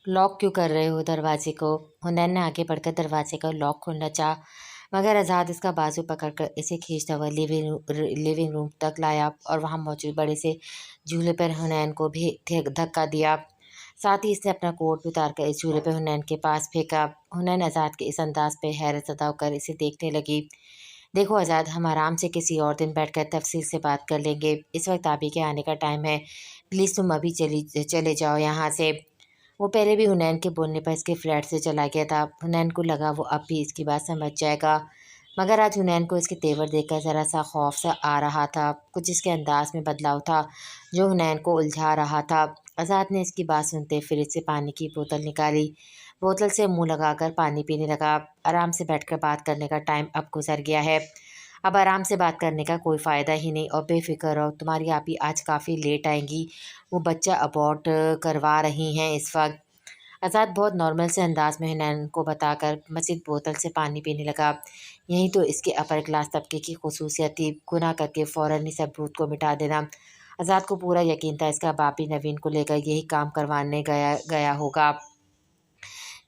Lock क्यों कर रहे हो दरवाजे को? हुनैन ने आगे बढ़कर दरवाजे का लॉक खोलना चाहा, मगर आज़ाद इसका बाजू पकड़कर इसे खींचता हुआ लिविंग रूम तक लाया और वहां मौजूद बड़े से झूले पर हुनैन को भी धक्का दिया। साथ ही इसने अपना कोट भी उतारकर इस झूले पर हुनैन के पास फेंका। हुनैन आज़ाद के इस अंदाज पे हैरत ज़दा होकर इसे देखने लगी। देखो आज़ाद, हम आराम से किसी और दिन बैठकर तफसील से बात कर लेंगे। इस वक्त आबी के आने का टाइम है। प्लीज़ तुम अभी चले जाओ यहाँ से। वो पहले भी हुनैन के बोलने पर इसके फ्लैट से चला गया था। हुनैन को लगा वो अब भी इसकी बात समझ जाएगा, मगर आज हुनैन को इसके तेवर देखकर ज़रा सा खौफ सा आ रहा था। कुछ इसके अंदाज में बदलाव था जो हुनैन को उलझा रहा था। आज़ाद ने इसकी बात सुनते फ्रिज से पानी की बोतल निकाली, बोतल से मुंह लगाकर पानी पीने लगा। आराम से बैठकर बात करने का टाइम अब गुजर गया है। अब आराम से बात करने का कोई फ़ायदा ही नहीं और बेफ़िक्र रहो, तुम्हारी आपी आज काफ़ी लेट आएंगी। वो बच्चा अबॉर्ट करवा रही हैं इस वक्त। आज़ाद बहुत नॉर्मल से अंदाज में हुनैन को बताकर मज़ीद बोतल से पानी पीने लगा। यही तो इसके अपर क्लास तबके की खसूसियत थी, गुनाह करके फ़ौरन ही सबूत को मिटा देना। आज़ाद को पूरा यकीन था इसका बाप भी नवीन को लेकर यही काम करवाने गया गया होगा।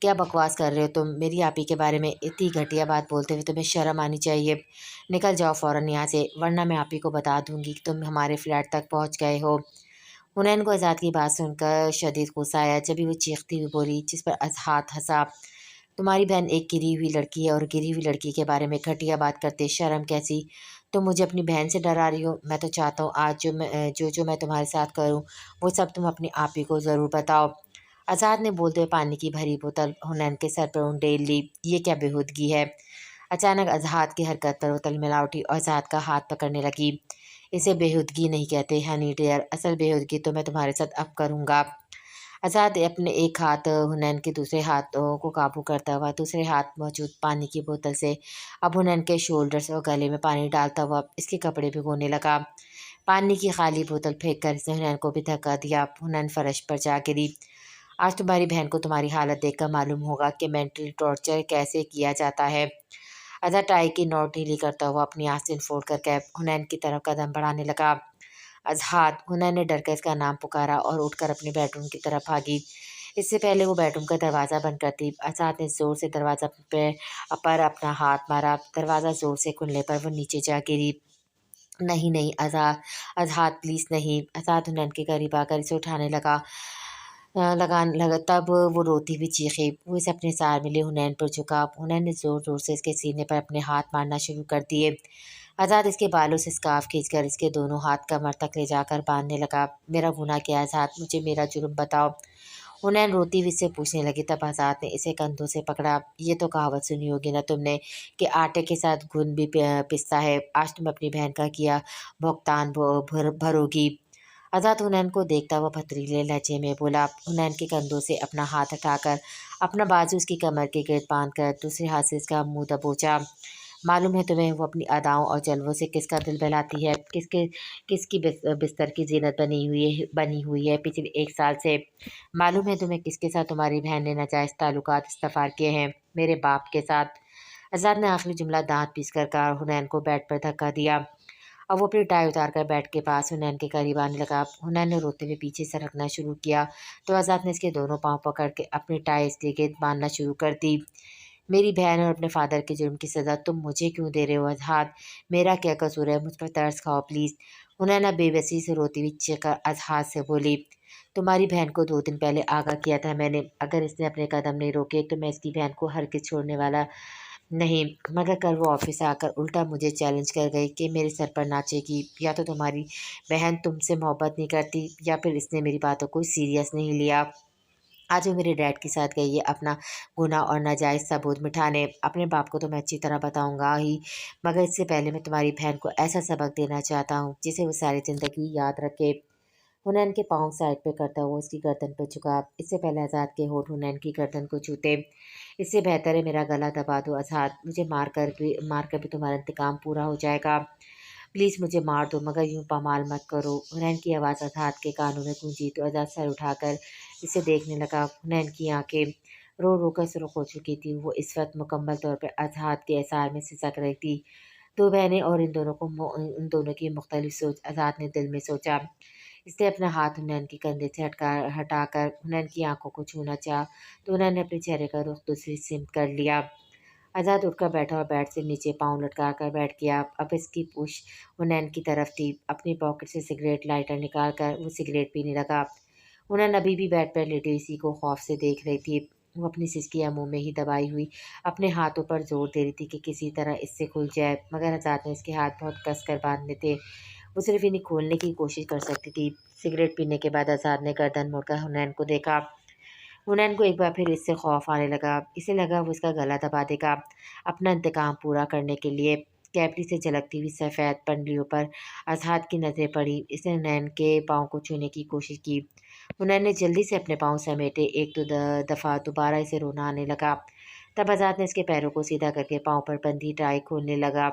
क्या बकवास कर रहे हो तुम? मेरी आपी के बारे में इतनी घटिया बात बोलते हुए तुम्हें शर्म आनी चाहिए। निकल जाओ फ़ौरन यहाँ से, वरना मैं आपी को बता दूंगी कि तुम हमारे फ्लैट तक पहुँच गए हो। हुनैन को आज़ाद की बात सुनकर शदीद गुस्सा आया। जब वो चीखती हुई बोली, जिस पर आज़ाद हंसा। तुम्हारी बहन एक गिरी हुई लड़की है और गिरी हुई लड़की के बारे में घटिया बात करते शर्म कैसी? तुम मुझे अपनी बहन से डरा रही हो? मैं तो चाहता हूँ आज जो मैं तुम्हारे साथ करूँ वो सब तुम अपनी आपी को ज़रूर बताओ। आज़ाद ने बोलते हुए पानी की भरी बोतल हुनैन के सर पर उंडेल ली। ये क्या बेहूदगी है? अचानक आज़ाद की हरकत पर वो तलमिला उठी और आज़ाद का हाथ पकड़ने लगी। इसे बेहूदगी नहीं कहते हनी डियर, असल बेहूदगी तो मैं तुम्हारे साथ अब करूँगा। आज़ाद अपने एक हाथ हुनैन के दूसरे हाथों को काबू करता हुआ दूसरे हाथ मौजूद पानी की बोतल से अब हुनैन के शोल्डर्स और गले में पानी डालता हुआ इसके कपड़े भिगोने लगा। पानी की खाली बोतल फेंक कर इसने हुनैन को भी धक्का दिया। हुनैन फर्श पर जा गिरी। आज तुम्हारी बहन को तुम्हारी हालत देखकर मालूम होगा कि मेंटल टॉर्चर कैसे किया जाता है। अदा टाई की नोट ढीली करता हुआ अपनी आस्तीन फोड़ कर कैब हुनैन की तरफ कदम बढ़ाने लगा। अजहाद, हुनैन ने डरकर इसका नाम पुकारा और उठकर अपने बेडरूम की तरफ भागी। इससे पहले वो बेडरूम का दरवाज़ा बंद करती, अजहाद ने ज़ोर से दरवाज़ा पे पर अपना हाथ मारा। दरवाज़ा ज़ोर से खुलने पर वो नीचे जा गिरी। नहीं नहीं अजहाद प्लीज़ नहीं। अजहाद हुनैन के करीब आकर इसे उठाने लगा। लगाने लगा तब वो रोती हुई चीखी। वो इसे अपने सार में लिए हुनैन पर झुका। हुनैन ने ज़ोर ज़ोर से इसके सीने पर अपने हाथ मारना शुरू कर दिए। आज़ाद इसके बालों से स्कार्फ खींचकर इसके दोनों हाथ कमर तक ले जाकर बांधने लगा। मेरा गुनाह क्या है आज़ाद? मुझे मेरा जुर्म बताओ। हुनैन रोती हुई से पूछने लगी। तब आज़ाद ने इसे कंधों से पकड़ा। ये तो कहावत सुनी होगी ना तुमने कि आटे के साथ घुन भी पिसता है। आज तुम अपनी बहन का किया भुगतान भरोगी। आज़ाद हुनैन को देखता हुआ पथरीले लहजे में बोला। हुनैन के कंधों से अपना हाथ हटाकर अपना बाजू उसकी कमर के गिर्द बांध कर दूसरे हाथ से इसका मुंह दबोचा। मालूम है तुम्हें वो अपनी अदाओं और जलवों से किसका दिल बहलाती है? किसकी बिस्तर की जीनत बनी हुई है पिछले 1 साल से? मालूम है तुम्हें किसके साथ तुम्हारी बहन ने नाजायज़ ताल्लुकात इस्तफार किए हैं? मेरे बाप के साथ। आज़ाद ने आखिरी जुमला दांत पीस कर कहा। हुनैन को बेड पर धक्का दिया। अब वो अपनी टाई उतार कर बेड के पास हुनैन के करीब आने लगा। हुनैन ने रोते हुए पीछे सरकना शुरू किया तो आज़ाद ने इसके दोनों पांव पकड़ के अपनी टाई इसके गिर्द बांधना शुरू कर दी। मेरी बहन और अपने फादर के जुर्म की सज़ा तुम मुझे क्यों दे रहे हो अजहाद? मेरा क्या कसूर है? मुझ पर तरस खाओ प्लीज़। हुनैन बेबसी से रोती हुई चीखकर अजहाद से बोली। तुम्हारी बहन को 2 दिन पहले आगाह किया था मैंने, अगर इसने अपने कदम नहीं रोके तो मैं इसकी बहन को हरगिज़ छोड़ने वाला नहीं। मगर कल वो ऑफिस आकर उल्टा मुझे चैलेंज कर गई कि मेरे सर पर नाचेगी। या तो तुम्हारी बहन तुमसे मोहब्बत नहीं करती या फिर इसने मेरी बातों को सीरियस नहीं लिया। आज वो मेरे डैड के साथ गई है अपना गुनाह और नाजायज़ सबूत मिटाने। अपने बाप को तो मैं अच्छी तरह बताऊंगा ही, मगर इससे पहले मैं तुम्हारी बहन को ऐसा सबक देना चाहता हूँ जिसे वो सारी ज़िंदगी याद रखे। हुनैन के पाँव साइड पे करता हुआ उसकी गर्दन पर झुका। इससे पहले आज़ाद के होठ हुनैन की गर्दन को छूते। इससे बेहतर है मेरा गला दबा दो आज़ाद, मुझे मार कर भी तुम्हारा इंतकाम पूरा हो जाएगा। प्लीज़ मुझे मार दो मगर यूँ पामाल मत करो। हुनैन की आवाज़ आज़ाद के कानों में गूंजी तो आज़ाद सर उठाकर इसे देखने लगा। हुनैन की आंखें रो रो कर सुर्ख हो चुकी थी। वो इस वक्त मुकम्मल तौर पर आज़ाद के एसार में सिसक रही थी। दो बहनें और इन दोनों की मुख्तलिफ सोच। आज़ाद ने दिल में सोचा, इसने अपना हाथ हुनैन के कंधे से हटाकर हुनैन की आंखों को छूना चाहा, तो हुनैन ने अपने चेहरे का रुख दूसरी सिमत कर लिया। आज़ाद उठकर बैठा और बेड से नीचे पाँव लटका कर बैठ गया। अब इसकी पूछ हुनैन की तरफ थी। अपनी पॉकेट से सिगरेट लाइटर निकाल कर वो सिगरेट पीने लगा। हुनैन अभी भी बेड पर लेटी इसी को खौफ से देख रही थी। वो अपनी सिसकियाँ मुंह में ही दबाई हुई अपने हाथों पर जोर दे रही थी कि किसी तरह इससे खुल जाए, मगर आज़ाद ने इसके हाथ बहुत कस कर बांधने थे। वो सिर्फ इन्हें खोलने की कोशिश कर सकती थी। सिगरेट पीने के बाद आज़ाद ने गर्दन मोड़कर हुनैन को देखा। हुनैन को एक बार फिर इससे खौफ आने लगा। इसे लगा वो इसका गला दबा देगा अपना इंतकाम पूरा करने के लिए। कैपरी से झलकती हुई सफ़ेद पंडलियों पर आज़ाद की नज़रें पड़ी। इसने हुनैन के पाँव को छूने की कोशिश की। हुनैन ने जल्दी से अपने पाँव समेटे। एक दो दफ़ा दोबारा इसे रोना आने लगा। तब आज़ाद ने इसके पैरों को सीधा करके पाँव पर बंधी टाई खोलने लगा।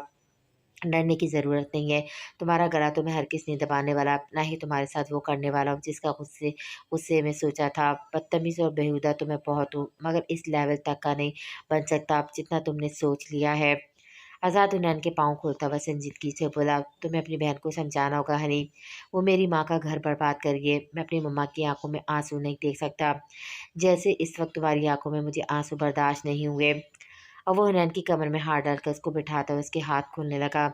डरने की ज़रूरत नहीं है। तुम्हारा गला तो मैं हरगिज़ नहीं दबाने वाला, ना ही तुम्हारे साथ वो करने वाला हूँ जिसका गुस्से गुस्से में सोचा था। बदतमीज़ और बेहुदा तो मैं बहुत हूँ, मगर इस लेवल तक का नहीं बन सकता जितना तुमने सोच लिया है। आज़ाद हुनैन के पाँव खोलता हुआ संजीदगी से बोला, तुम्हें अपनी बहन को समझाना होगा हनी। वो मेरी माँ का घर बर्बाद कर गई है। मैं अपनी मम्मा की आंखों में आंसू नहीं देख सकता, जैसे इस वक्त तुम्हारी आंखों में मुझे आंसू बर्दाश्त नहीं हुए। और वो हुनैन की कमर में हाथ डालकर उसको बिठाता हुआ उसके हाथ खोलने लगा।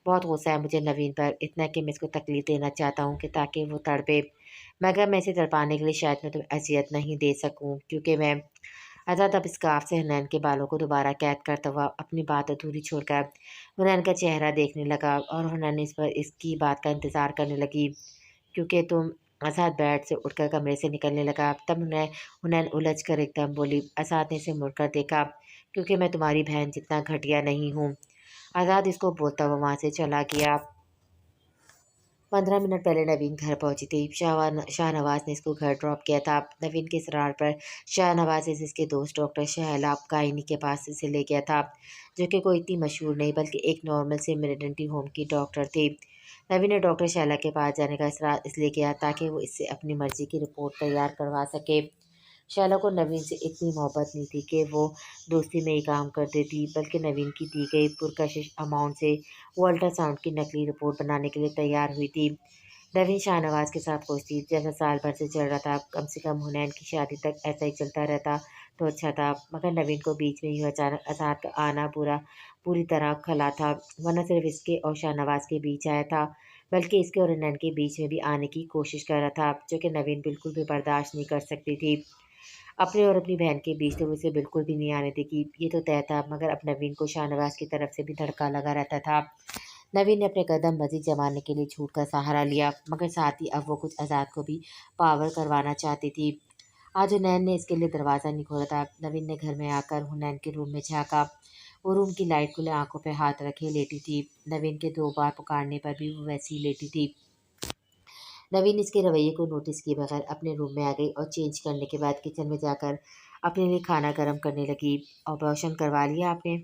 बहुत गुस्सा है मुझे नवीन पर, इतना कि मैं इसको तकलीफ़ देना चाहता हूँ कि ताकि वो तड़पे, मगर मैं इसे तड़पाने के लिए शायद मैं तुम्हें अज़ियत नहीं दे सकूँ, क्योंकि मैं आज़ाद अब स्कार्फ से हुनैन के बालों को दोबारा कैद करता हुआ अपनी बात अधूरी छोड़कर हुनैन का चेहरा देखने लगा, और हुनैन इस पर इसकी बात का इंतज़ार करने लगी, क्योंकि तुम आज़ाद बेड से उठकर कमरे से निकलने लगा। तब हुनैन हुनैन उलझ कर एकदम बोली। आज़ाद ने इसे मुड़कर देखा, क्योंकि मैं तुम्हारी बहन जितना घटिया नहीं हूँ। आज़ाद इसको बोलता हुआ वहाँ से चला गया। 15 मिनट पहले नवीन घर पहुंची थी। शाहनवाज ने इसको घर ड्रॉप किया था। नवीन के इसरार पर शाहनवाज इसे इसके दोस्त डॉक्टर शहलाब गाइनी के पास इसे ले गया था, जो कि कोई इतनी मशहूर नहीं बल्कि एक नॉर्मल से मेटर्निटी होम की डॉक्टर थी। नवीन ने डॉक्टर शैला के पास जाने का इसरार इसलिए किया ताकि वो इससे अपनी मर्जी की रिपोर्ट तैयार करवा सके। शैला को नवीन से इतनी मोहब्बत नहीं थी कि वो दोस्ती में ही काम कर देती, बल्कि नवीन की दी गई पुरकशिश अमाउंट से वो अल्ट्रासाउंड की नकली रिपोर्ट बनाने के लिए तैयार हुई थी। नवीन शाहनवाज के साथ खुश थी। जैसा साल भर से चल रहा था, कम से कम हुनैन की शादी तक ऐसा ही चलता रहता तो अच्छा था, मगर नवीन को बीच में ही अचानक आज़ाद का आना पूरी तरह खला था। वरना सिर्फ इसके और शाहनवाज के बीच आया था, बल्कि इसके और हुनैन के बीच में भी आने की कोशिश कर रहा था, जो कि नवीन बिल्कुल भी बर्दाश्त नहीं कर सकती थी। अपने और अपनी बहन के बीच तो उसे बिल्कुल भी नहीं आने देगी, ये तो तय था, मगर अब नवीन को शाहनवाज की तरफ से भी धड़का लगा रहता था। नवीन ने अपने कदम मज़ीद जमाने के लिए झूठ का सहारा लिया, मगर साथ ही अब वो कुछ आज़ाद को भी पावर करवाना चाहती थी। आज हुनैन ने इसके लिए दरवाज़ा नहीं खोला था। नवीन ने घर में आकर हुनैन के रूम में झाँका। वो रूम की लाइट खुले आंखों पे हाथ रखे लेटी थी। नवीन के 2 बार पुकारने पर भी वो वैसी ही लेटी थी। नवीन इसके रवैये को नोटिस किए बगैर अपने रूम में आ गई और चेंज करने के बाद किचन में जाकर अपने लिए खाना गर्म करने लगी। ऑपरेशन करवा लिया आपने?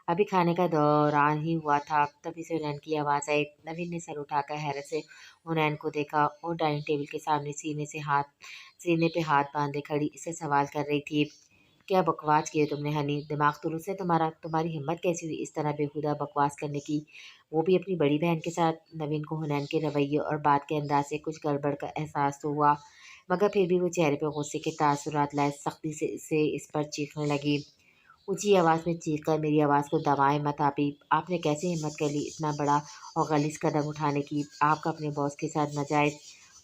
अभी खाने का दौरान ही हुआ था, तभी से हुनैन की आवाज़ आई। नवीन ने सर उठाकर हैरत से हुनैन को देखा और डाइनिंग टेबल के सामने सीने पे हाथ बांधे खड़ी इससे सवाल कर रही थी। क्या बकवास किए तुमने हनी? दिमाग दुरुस्त है तुम्हारा? तुम्हारी हिम्मत कैसी हुई इस तरह बेहुदा बकवास करने की, वो भी अपनी बड़ी बहन के साथ? नवीन को हुनैन के रवैये और बात के अंदाज से कुछ गड़बड़ का एहसास तो हुआ, मगर फिर भी वो चेहरे पर गुस्से के तासुरात लाए सख्ती से इस पर चीखने लगी। ऊंची आवाज़ में चीखकर, मेरी आवाज़ को दबाएं मत आपी। आपने कैसे हिम्मत कर ली इतना बड़ा और गलीज कदम उठाने की, आपका अपने बॉस के साथ नाजायज़?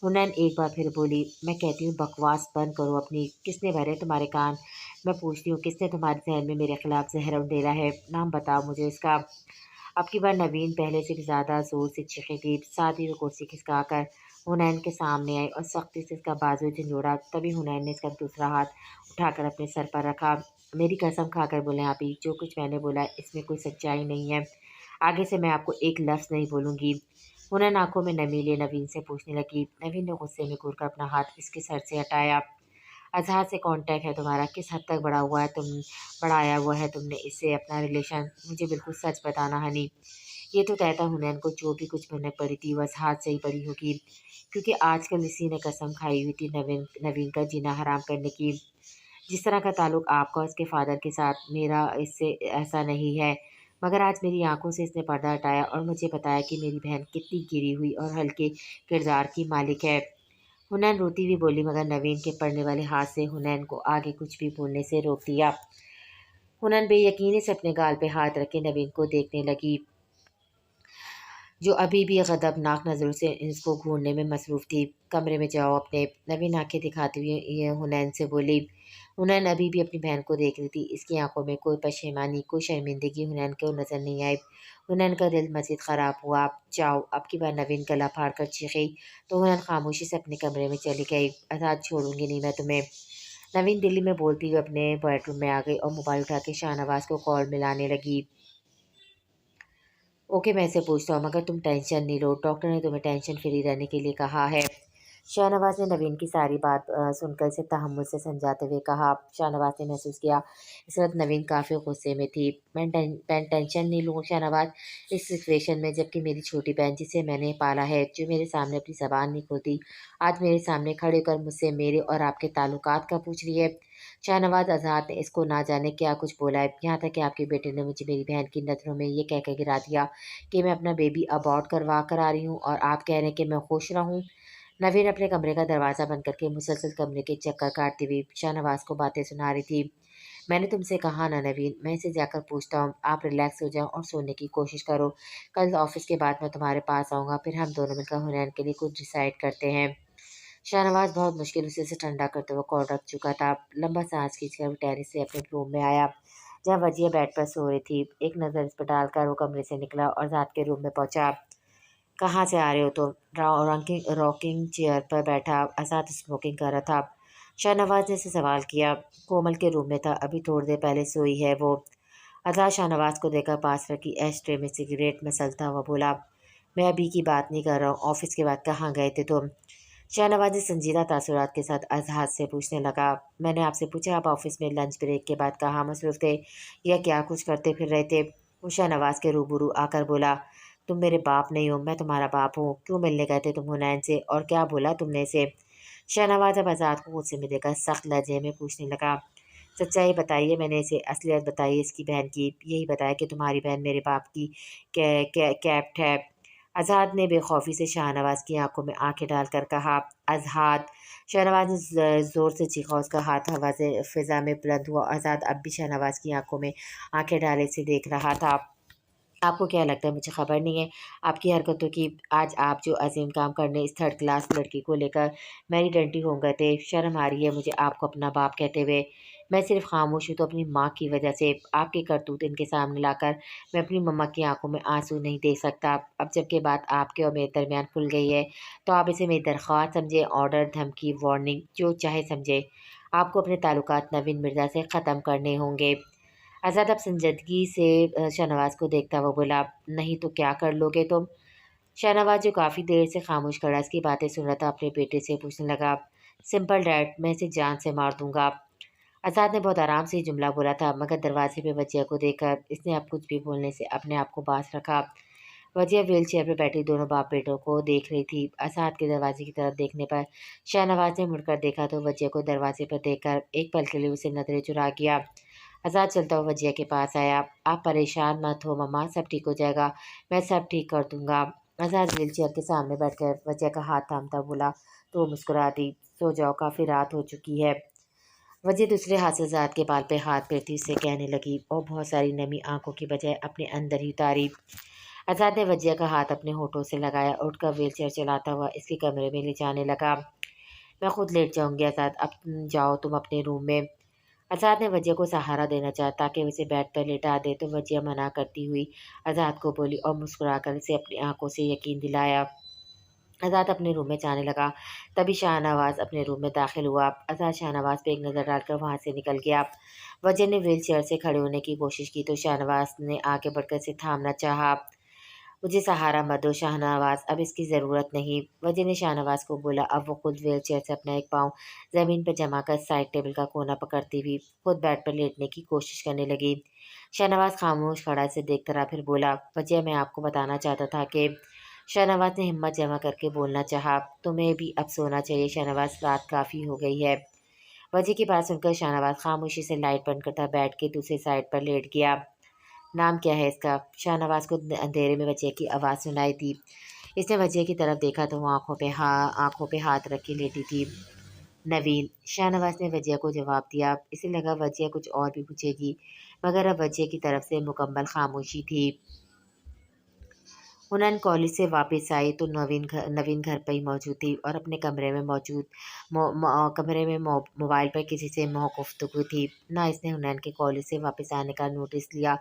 हुनैन एक बार फिर बोली। मैं कहती हूँ बकवास बंद करो अपनी। किसने भरे तुम्हारे कान? मैं पूछती हूँ किसने तुम्हारे जहन में मेरे खिलाफ जहर उंडेला है? नाम बताओ मुझे इसका। अब की बार नवीन पहले से भी ज़्यादा ज़ोर से चीखी थी। साथ ही वो कुर्सी खिसकाकर हुनैन के सामने आई और सख्ती से इसका बाजू झंझोड़ा। तभी हुनैन ने इसका दूसरा हाथ उठाकर अपने सर पर रखा। मेरी कसम खाकर बोलें आप ही, जो कुछ मैंने बोला है इसमें कोई सच्चाई नहीं है। आगे से मैं आपको एक लफ्ज़ नहीं बोलूँगी। हुनैन आंखों में नमी लिए नवीन से पूछने लगी। नवीन ने गुस्से में घूरकर अपना हाथ इसके सर से हटाया। अज़हर से कॉन्टैक्ट है तुम्हारा? किस हद तक बढ़ाया हुआ है तुमने इससे अपना रिलेशन? मुझे बिल्कुल सच बताना हनी। ये तो तय था हुनैन को जो भी कुछ भनक पड़ी थी वह अज़हर से ही पड़ी होगी, क्योंकि आजकल इसी ने कसम खाई हुई थी नवीन नवीन का जीना हराम करने की। जिस तरह का ताल्लुक आपका और उसके फादर के साथ, मेरा इससे ऐसा नहीं है। मगर आज मेरी आंखों से इसने पर्दा हटाया और मुझे बताया कि मेरी बहन कितनी गिरी हुई और हल्के किरदार की मालिक है। हुनैन रोती हुई बोली, मगर नवीन के पड़ने वाले हाथ से हुनैन को आगे कुछ भी बोलने से रोक दिया। हुनैन बेयकीनी से अपने गाल पे हाथ रखे नवीन को देखने लगी, जो अभी भी गदबनाक नज़रों से इसको घूरने में मसरूफ़ थी। कमरे में जाओ अपने, नवीन आंखें दिखाते हुए ये हुनैन से बोली। हुनैन अभी भी अपनी बहन को देख रही थी। इसकी आंखों में कोई पशेमानी, कोई शर्मिंदगी हुनैन को नज़र नहीं आई। हुनैन का दिल मज़ीद ख़राब हुआ। जाओ, अब की बार नवीन गला फाड़ कर चीखी तो हुनैन खामोशी से अपने कमरे में चली गई। आज़ाद, छोड़ूंगी नहीं मैं तुम्हें। नवीन दिल्ली में बोलती हुए अपने बेडरूम में आ गई और मोबाइल उठा के शाहनवाज को कॉल मिलाने लगी। ओके, मैं इसे पूछता हूँ, मगर तुम टेंशन नहीं लो, डॉक्टर ने तुम्हें टेंशन फ्री रहने के लिए कहा है। शाहनवाज ने नवीन की सारी बात सुनकर इसे तहम्मुल से समझाते हुए कहा। शाहनवाज ने महसूस किया इस वक्त नवीन काफ़ी गुस्से में थी। मैं टेंशन नहीं लूँ शाहनवाज, इस सिचुएशन में, जबकि मेरी छोटी बहन जिसे मैंने पाला है, जो मेरे सामने अपनी ज़बान नहीं खोलती, आज मेरे सामने खड़े होकर मुझसे मेरे और आपके ताल्लुकात का पूछ रही है। शाहनवाज आज़ाद ने इसको ना जाने क्या कुछ बोला है, यहाँ तक कि आपके बेटे ने मुझे मेरी बहन की नज़रों में ये कह गिरा दिया कि मैं अपना बेबी अबॉर्ट करवा कर आ रही हूँ और आप कह रहे हैं कि मैं खुश रहूँ। नवीन अपने कमरे का दरवाज़ा बंद करके मुसलसल कमरे के चक्कर काटती हुई शाहनवाज को बातें सुना रही थी। मैंने तुमसे कहा ना नवीन, मैं इसे जाकर पूछता हूँ, आप रिलैक्स हो जाओ और सोने की कोशिश करो। कल ऑफिस के बाद मैं तुम्हारे पास आऊँगा, फिर हम दोनों मिलकर हुनैन के लिए कुछ डिसाइड करते हैं। शाहनवाज बहुत मुश्किल से उसे ठंडा करते हुए कॉल रख चुका था। लंबा सांस खींचकर वो टेरिस से अपने रूम में आया, जहाँ वजिया बेड पर सो रही थी। एक नज़र इस पर डालकर वो कमरे से निकला और जात के रूम में पहुंचा। कहाँ से आ रहे हो तुम? रॉकिंग रॉकिंग चेयर पर बैठा आज़ाद स्मोकिंग कर रहा था। शाहनवाज ने से सवाल किया। कोमल के रूम में था, अभी थोड़ी देर पहले सोई है वो। आज़ाद शाहनवाज को देखकर पास रखी एश ट्रे में सिगरेट मसलता हुआ बोला, मैं अभी की बात नहीं कर रहा हूँ, ऑफिस के बाद कहाँ गए थे तुम? शाहनवाज ने संजीदा तासुरात के साथ आज़ाद से पूछने लगा, मैंने आपसे पूछा आप ऑफिस में लंच ब्रेक के बाद कहाँ मसरूफ़ थे या क्या कुछ करते फिर रहे थे? वो शाहनवाज के रूबरू आकर बोला, तुम मेरे बाप नहीं हो, मैं तुम्हारा बाप हूँ। क्यों मिलने गए थे तुम हुनैन से और क्या बोला तुमने इसे? शाहनवाज अब आज़ाद को गुस्से में देखकर सख्त लहजे में पूछने लगा, सच्चाई बताइए, मैंने इसे असलियत बताई इसकी बहन की, यही बताया कि तुम्हारी बहन मेरे बाप की कैप्ट है। आज़ाद ने बेखौफी से शाहनवाज की आंखों में आंखें डालकर कहा, आज़ाद। शाहनवाज ने ज़ोर से चीखा, उसका हाथ हवा से फिजा में बुलंद हुआ। आज़ाद अब भी शाहनवाज की आंखों में आंखें डाले से देख रहा था। आपको क्या लगता है मुझे खबर नहीं है आपकी हरकतों की? आज आप जो अजीम काम करने इस थर्ड क्लास लड़की को लेकर मेरी डंटी हो गए थे, शर्म आ रही है मुझे आपको अपना बाप कहते हुए। मैं सिर्फ खामोश हूँ तो अपनी माँ की वजह से। आपकी करतूत इनके सामने लाकर मैं अपनी मम्मा की आंखों में आंसू नहीं देख सकता। अब जबकि बात आपके और मेरे दरमियान खुल गई है, तो आप इसे मेरी दरख्वास्त समझे, ऑर्डर, धमकी, वार्निंग, जो चाहे समझे। आपको अपने ताल्लुकात नवीन मिर्ज़ा से ख़त्म करने होंगे। आज़ाद अब संजीदगी से शाहनवाज को देखता हुआ बोला, नहीं तो क्या कर लोगे तुम? शाहनवाज जो काफ़ी देर से खामोश खड़ा इसकी बातें सुन रहा था, अपने बेटे से पूछने लगा, सिंपल डैड, मैं इसे जान से मार दूंगा। आज़ाद ने बहुत आराम से ये जुमला बोला था, मगर दरवाजे पे वजिया को देखकर इसने अब कुछ भी बोलने से अपने आप को बांध रखा। वजिया व्हील चेयर पर बैठी दोनों बाप बेटों को देख रही थी। आज़ाद के दरवाजे की तरफ देखने पर शाहनवाज ने मुड़कर देखा तो वजिया को दरवाजे पर देखकर एक पल के लिए उसे नजरें चुरा गया। आज़ाद चलता हुआ वजिया के पास आया। आप परेशान मत हो मम्मा, सब ठीक हो जाएगा, मैं सब ठीक कर दूंगा। आज़ाद व्हील चेयर के सामने बैठकर वजिया का हाथ थामता बोला तो वो मुस्कुरा दी। सो जाओ, काफ़ी रात हो चुकी है। वजिया दूसरे हाथ से आज़ाद के बाल पे हाथ फेरती उससे कहने लगी और बहुत सारी नमी आंखों की बजाय अपने अंदर ही उतारी। आज़ाद ने वजिया का हाथ अपने होठों से लगाया, उठकर व्हील चेयर चलाता हुआ इसके कमरे में ले जाने लगा। मैं खुद लेट जाऊंगी आज़ाद, अब जाओ तुम अपने रूम में। आज़ाद ने वजिया को सहारा देना चाहा ताकि उसे बेड पर लेटा दे, तो वजिया मना करती हुई आज़ाद को बोली और मुस्कुराकर उसे अपनी आंखों से यकीन दिलाया। आज़ाद अपने रूम में जाने लगा। तभी शाहनवाज अपने रूम में दाखिल हुआ। आज़ाद शाहनवाज पे एक नज़र डालकर वहाँ से निकल गया। वजिया ने व्हील चेयर से खड़े होने की कोशिश की तो शाहनवाज ने आगे बढ़कर इसे थामना चाहा। मुझे सहारा मत दो शाहनवाज, अब इसकी ज़रूरत नहीं। वजह ने शाहनवाज को बोला। अब वो खुद व्हील चेयर से अपना एक पाँव ज़मीन पर जमा कर साइड टेबल का कोना पकड़ती हुई खुद बेड पर लेटने की कोशिश करने लगी। शाहनवाज खामोश खड़ा से देखता रहा, फिर बोला, वजह मैं आपको बताना चाहता था कि। शाहनवाज ने हिम्मत जमा करके बोलना चाहा, तुम्हें भी अब सोना चाहिए शाहनवाज, रात काफ़ी हो गई है। वजह की बात सुनकर शाहनवाज खामोशी से लाइट बंद करता बेड के दूसरी साइड पर लेट गया। नाम क्या है इसका? शाहनवाज को अंधेरे में वजिया की आवाज़ सुनाई दी। इसने वजिया की तरफ देखा तो वो आंखों पे हाथ रख के लेटी थी। नवीन। शाहनवाज ने वजिया को जवाब दिया। इसे लगा वजिया कुछ और भी पूछेगी, मगर अब वजिया की तरफ से मुकम्मल खामोशी थी। हुनैन कॉलेज से वापस आई तो नवीन घर पर ही मौजूद थी और अपने कमरे में मौजूद कमरे में मोबाइल पर किसी से गुफ्तगू थी। ना इसने हुनैन के कॉलेज से वापस आने का नोटिस लिया।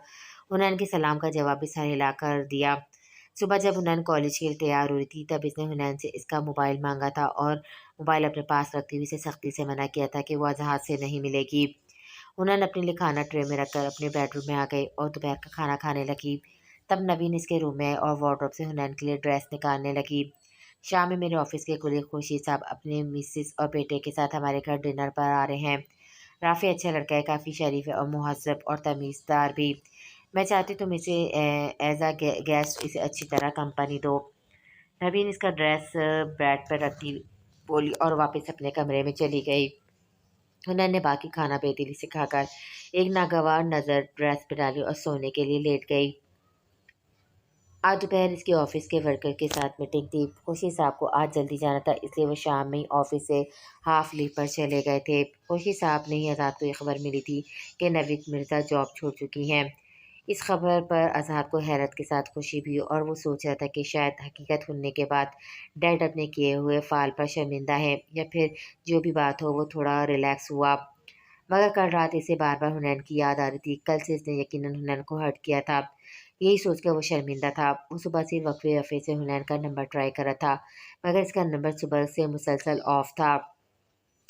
हुनैन के सलाम का जवाब भी सर हिला कर दिया। सुबह जब हुनैन कॉलेज के लिए तैयार हो रही थी तब इसने हुनैन से इसका मोबाइल मांगा था और मोबाइल अपने पास रखते हुए इसे सख्ती से मना किया था कि वह जहाज से नहीं मिलेगी। हुनैन अपने लिए खाना ट्रे में रखकर अपने बेडरूम में आ गई और दोपहर का खाना खाने लगी। तब नवीन इसके रूम में आए और वार्डरोब से हुनैन के लिए ड्रेस निकालने लगी। शाम में मेरे ऑफिस के कुलीग खुर्शीद साहब अपने मिसेस और बेटे के साथ हमारे घर डिनर पर आ रहे हैं। राफ़ी अच्छा लड़का है, काफ़ी शरीफ है और मुहज़्ज़ब और तमीज़दार भी। मैं चाहती तुम इसे एज अ गेस्ट इसे अच्छी तरह कंपनी दो। नवीन इसका ड्रेस बेड पर रखती बोली और वापस अपने कमरे में चली गई। उन्होंने बाकी खाना बेदिली से खाकर एक नागवार नज़र ड्रेस पे डाली और सोने के लिए लेट गई। आज दोपहर इसके ऑफिस के वर्कर के साथ मीटिंग थी। खुशी साहब को आज जल्दी जाना था, इसलिए वो शाम में ही ऑफिस से हाफ लीव पर चले गए थे। खुशी साहब ने ही आज़ाद को ये खबर मिली थी कि नवीद मिर्ज़ा जॉब छोड़ चुकी हैं। इस खबर पर आज़ाद को हैरत के साथ खुशी भी और वो सोच रहा था कि शायद हकीकत सुनने के बाद डैड अपने किए हुए फ़ाल पर शर्मिंदा है या फिर जो भी बात हो वो थोड़ा रिलैक्स हुआ। मगर कल रात इसे बार-बार हुनैन की याद आ रही थी। कल से इसने यकीनन हुनैन को हर्ट किया था। यही सोचकर वो शर्मिंदा था। वो सुबह से वक्फे-वक्फे से हुनैन का नंबर ट्राई कर रहा था, मगर इसका नंबर सुबह से मुसलसल ऑफ था।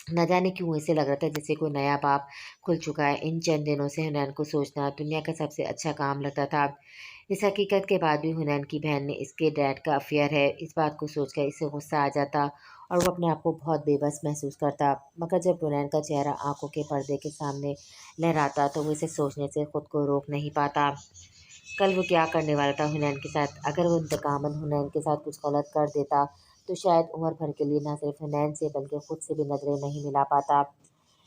न जाने क्यों इसे लग रहा था जैसे कोई नया बाब खुल चुका है। इन चंद दिनों से हुनैन को सोचना दुनिया का सबसे अच्छा काम लगता था। इस हकीकत के बाद भी हुनैन की बहन ने इसके डैड का अफेयर है, इस बात को सोचकर इसे गुस्सा आ जाता और वो अपने आप को बहुत बेबस महसूस करता। मगर जब हुनैन का चेहरा आंखों के पर्दे के सामने लहराता तो वो इसे सोचने से खुद को रोक नहीं पाता। कल वो क्या करने वाला था हुनैन के साथ? अगर वो इंतकामन हुनैन के साथ कुछ गलत कर देता तो शायद उम्र भर के लिए ना सिर्फ हुनैन से बल्कि खुद से भी नजरें नहीं मिला पाता।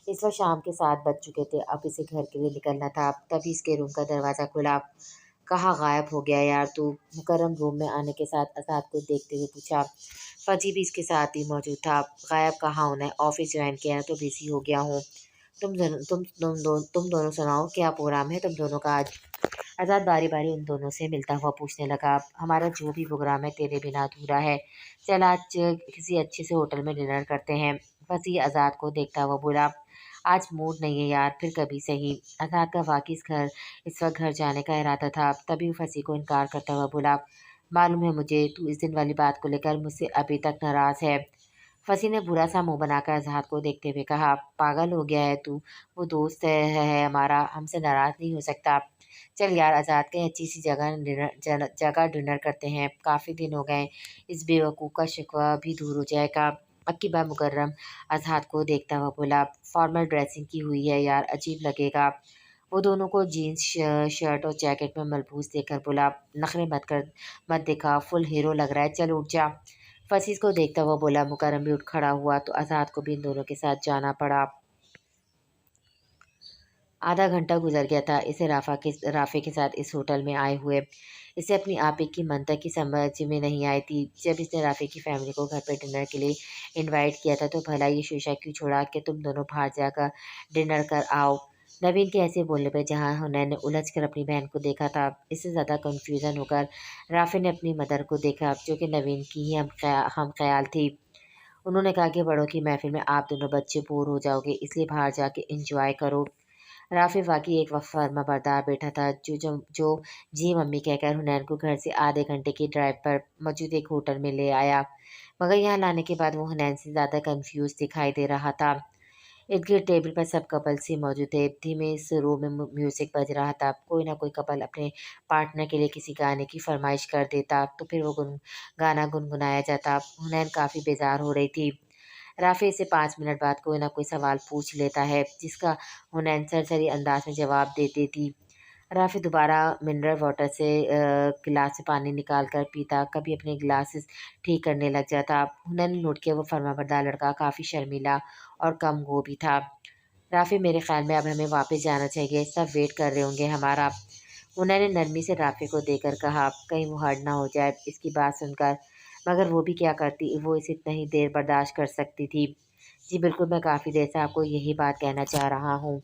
इस वक्त शाम के 7 बज चुके थे। अब इसे घर के लिए निकलना था। तभी इसके रूम का दरवाज़ा खुला। कहाँ गायब हो गया यार तू? मुकर्रम रूम में आने के साथ आज़ाद को देखते हुए पूछा। फजी भी इसके साथ ही मौजूद था। गायब कहाँ होना है, ऑफिस ज्वाइन किया है तो बिजी हो गया हूँ। तुम दोनों सुनाओ क्या प्रोग्राम है तुम दोनों का आज? आज़ाद बारी बारी उन दोनों से मिलता हुआ पूछने लगा। हमारा जो भी प्रोग्राम है तेरे बिना अधूरा है। चल आज किसी अच्छे से होटल में डिनर करते हैं। फसी आज़ाद को देखता हुआ बोला। आज मूड नहीं है यार, फिर कभी सही। आज़ाद का वाकई इस वक्त घर जाने का इरादा था, तभी वो फसी को इनकार करता हुआ बोला। मालूम है मुझे, तू इस दिन वाली बात को लेकर मुझसे अभी तक नाराज़ है। फसी ने बुरा सा मुंह बनाकर आज़ाद को देखते हुए कहा, पागल हो गया है तू? वो दोस्त है हमारा, हमसे नाराज़ नहीं हो सकता। चल यार आज़ाद, कहीं अच्छी सी जगह डिनर करते हैं। काफ़ी दिन हो गए, इस बेवकूफ़ का शिकवा भी दूर हो जाएगा। अब की बार मुकर्रम आज़ाद को देखता हुआ बोला। फॉर्मल ड्रेसिंग की हुई है यार, अजीब लगेगा। वो दोनों को जीन्स शर्ट और जैकेट में मलबूस देखकर बोला, नखरे मत दिखा, फुल हीरो लग रहा है, चल उठ जा। फसीस को देखता हुआ बोला। मुकर्रम भी उठ खड़ा हुआ तो आज़ाद को भी इन दोनों के साथ जाना पड़ा। आधा घंटा गुजर गया था इसे राफ़े के साथ इस होटल में आए हुए। इसे अपनी आपे की मंतक की समझ में नहीं आई थी। जब इसने राफ़े की फैमिली को घर पे डिनर के लिए इनवाइट किया था तो भला ये शीशा क्यों छोड़ा कि तुम दोनों बाहर जाकर डिनर कर आओ। नवीन के ऐसे बोलने पर जहाँ हुनैन ने उलझ कर अपनी बहन को देखा था, इससे ज़्यादा कन्फ्यूज़न होकर राफ़े ने अपनी मदर को देखा जो कि नवीन की ही हम ख्याल थी। उन्होंने कहा कि बड़ों की महफिल में आप दोनों बच्चे बोर हो जाओगे, इसलिए बाहर जाके इंजॉय करो। राफ़ी वाक़ई एक फर्माबरदार बेटा था जो जी मम्मी कहकर हुनैन को घर से आधे घंटे की ड्राइव पर मौजूद एक होटल में ले आया। मगर यहाँ लाने के बाद वो हुनैन से ज़्यादा कन्फ्यूज़ दिखाई दे रहा था। इर्द-गिर्द टेबल पर सब कपल्स ही मौजूद थे। धीमे से रो में म्यूज़िक बज रहा था। कोई ना कोई कपल अपने पार्टनर के लिए किसी गाने की फ़रमाइश कर देता तो फिर वो गाना गुनगुनाया जाता। हुनैन काफ़ी बेज़ार हो रही थी। राफ़ी से 5 मिनट बाद कोई ना कोई सवाल पूछ लेता है जिसका हुनैन सरसरी अंदाज में जवाब दे देती। राफ़ी दोबारा मिनरल वाटर से गिलास से पानी निकाल कर पीता, कभी अपने ग्लासेस ठीक करने लग जाता। हुनैन ने नोट किया वो फर्माबरदार लड़का काफ़ी शर्मीला और कम गो भी था। राफ़ी, मेरे ख़्याल में अब हमें वापस जाना चाहिए, सब वेट कर रहे होंगे हमारा। उन्होंने नरमी से राफ़ी को देखकर कहा, कहीं वो हर्ट ना हो जाए। इसकी बात सुनकर मगर वो भी क्या करती, वो इसे इतना ही देर बर्दाश्त कर सकती थी। जी बिल्कुल, मैं काफ़ी देर से आपको यही बात कहना चाह रहा हूँ।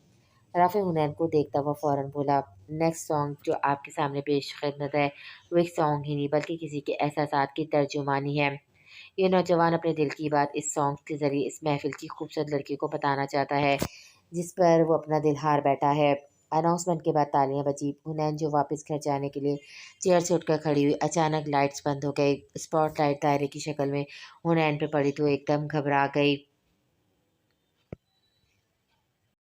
राफ़ी हुनैन को देखता हुआ फ़ौरन बोला, नेक्स्ट सॉन्ग जो आपके सामने पेश खिदमत है, वो एक सॉन्ग ही नहीं बल्कि किसी के एहसासात की तर्जुमानी है। ये नौजवान अपने दिल की बात इस सॉन्ग के ज़रिए इस महफ़िल की खूबसूरत लड़की को बताना चाहता है, जिस पर वो अपना दिल हार बैठा है। अनाउंसमेंट के बाद तालियां बजी। हुनैन जो वापस घर जाने के लिए चेयर से उठकर खड़ी हुई, अचानक लाइट्स बंद हो गई। स्पॉटलाइट दायरे की शक्ल में हुनैन पे पड़ी तो एकदम घबरा गई।